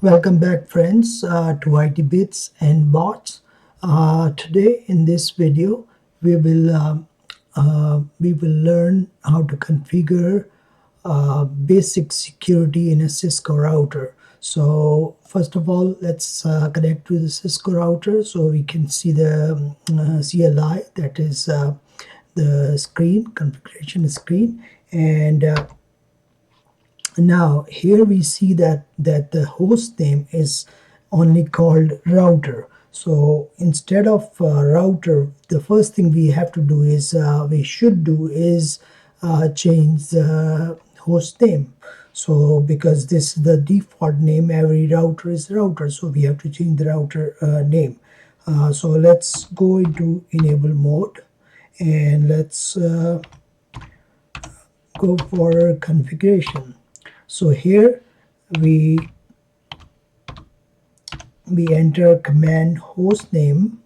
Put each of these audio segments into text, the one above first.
Welcome back, friends, to IT Bits and Bots. Today, in this video, we will learn how to configure basic security in a Cisco router. So, first of all, let's connect to the Cisco router so we can see the CLI, that is the screen configuration screen, and now here we see that the host name is only called router. So instead of router, the first thing we have to do is change the host name. So because this is the default name, every router is router, so we have to change the router name. So let's go into enable mode, and let's go for configuration. So here we enter command hostname.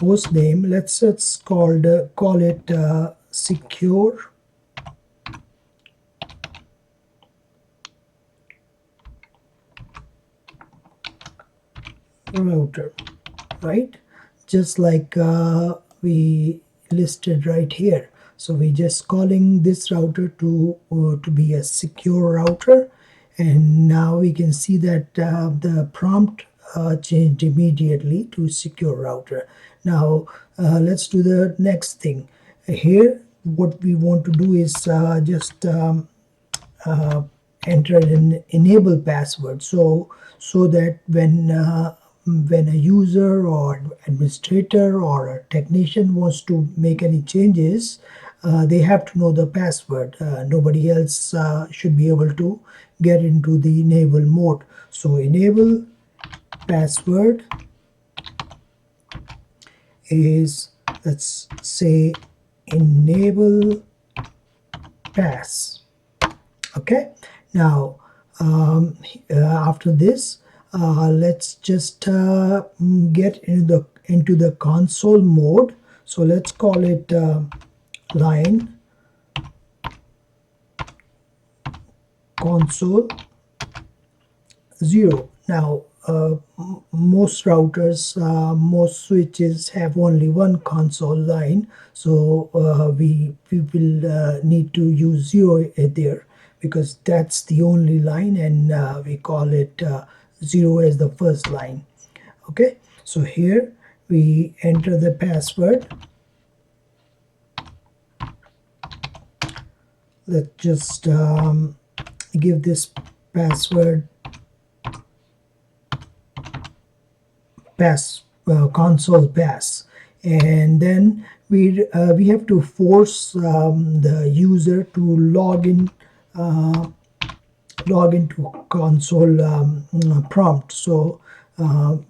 Let's call it secure router, right? Just like we listed right here. So we just calling this router to be a secure router, and now we can see that the prompt changed immediately to secure router. Now let's do the next thing. Here what we want to do is just enter an enable password, so that when a user or administrator or a technician wants to make any changes, they have to know the password. Nobody else should be able to get into the enable mode. So enable password is, let's say, enable pass. Okay, now after this, let's just get into the console mode. So let's call it line console 0. Now most routers, most switches have only one console line, so we will need to use 0 there, because that's the only line, and we call it 0 as the first line. Okay, so here we enter the password. Let's just give this password console pass, and then we have to force the user to log into console prompt. So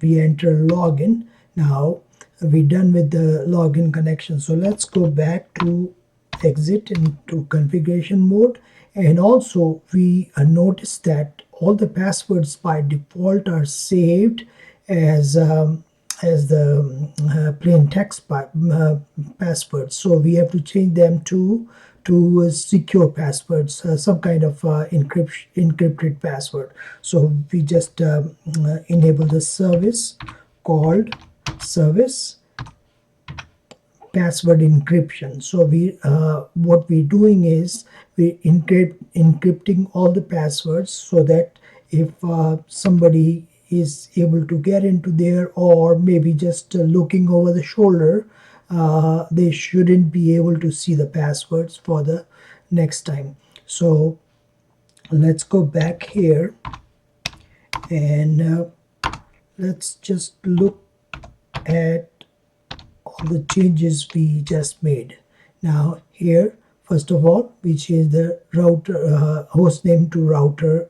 we enter login. Now we're done with the login connection, so let's go back to exit into configuration mode. And also we notice that all the passwords by default are saved as the plain text passwords. So we have to change them to secure passwords, some kind of encrypted password. So we just enable the service called service password encryption. So we what we're doing is we encrypting all the passwords, so that if somebody is able to get into there, or maybe just looking over the shoulder, they shouldn't be able to see the passwords for the next time. So let's go back here, and let's just look at all the changes we just made. Now here, first of all, we change the router host name to router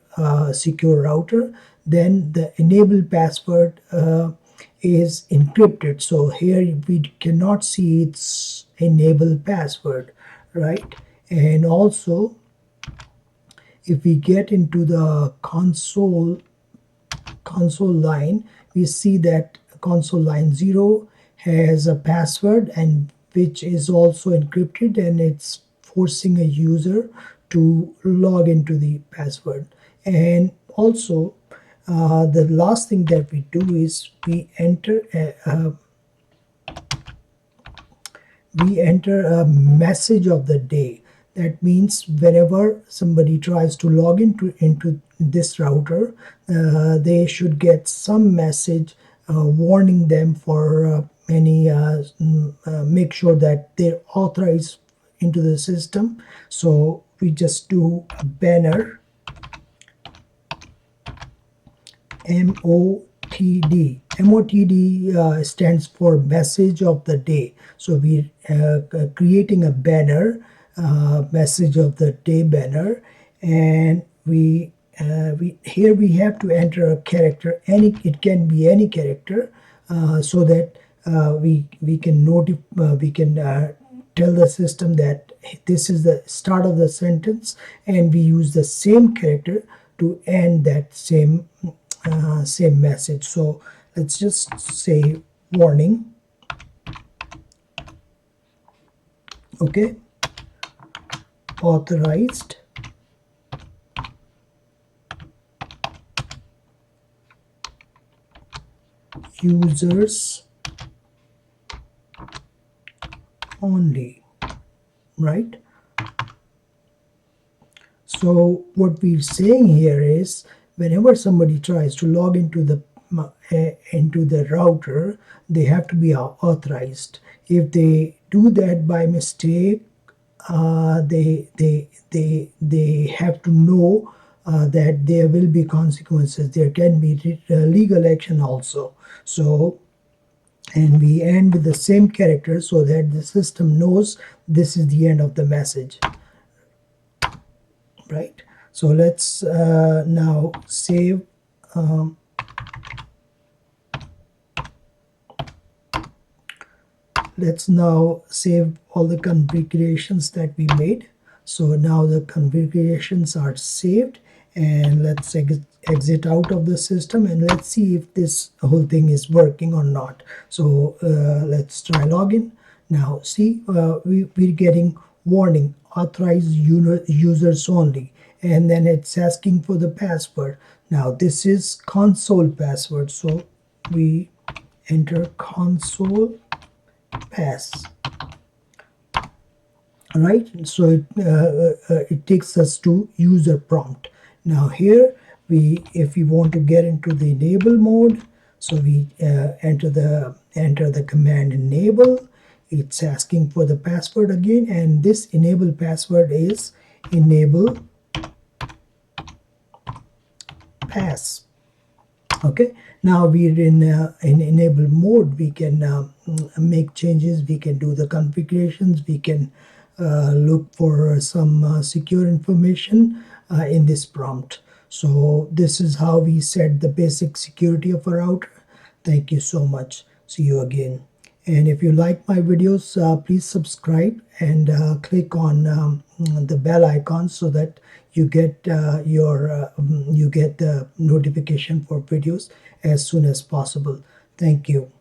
secure router. Then the enable password is encrypted, so here we cannot see its enable password, right? And also, if we get into the console line, we see that console line 0 has a password, and which is also encrypted, and it's forcing a user to log into the password. And also the last thing that we do is we enter a message of the day. That means whenever somebody tries to log into this router, they should get some message warning them for make sure that they're authorized into the system. So we just do a banner, MOTD. MOTD stands for message of the day. So we're creating a banner, message of the day banner, and here we have to enter a character. It can be any character, so that we can tell the system that this is the start of the sentence, and we use the same character to end that same message. So let's just say warning. Okay, authorized users only, right? So what we're saying here is whenever somebody tries to log into the router, they have to be authorized. If they do that by mistake, they have to know that there will be consequences. There can be legal action also. So, and we end with the same character so that the system knows this is the end of the message, right? So let's now save. Let's now save all the configurations that we made. So now the configurations are saved, and let's exit out of the system, and let's see if this whole thing is working or not. So let's try login. Now see, we're getting warning, authorized users only, and then it's asking for the password. Now this is console password, so we enter console pass. Right, so it takes us to user prompt. Now here if we want to get into the enable mode, so we enter the command enable. It's asking for the password again, and this enable password is enable pass. Okay, now we're in enable mode. We can make changes, we can do the configurations, we can look for some secure information in this prompt. So this is how we set the basic security of a router. Thank you so much. See you again. And if you like my videos, please subscribe and click on the bell icon so that you get you get the notification for videos as soon as possible. Thank you.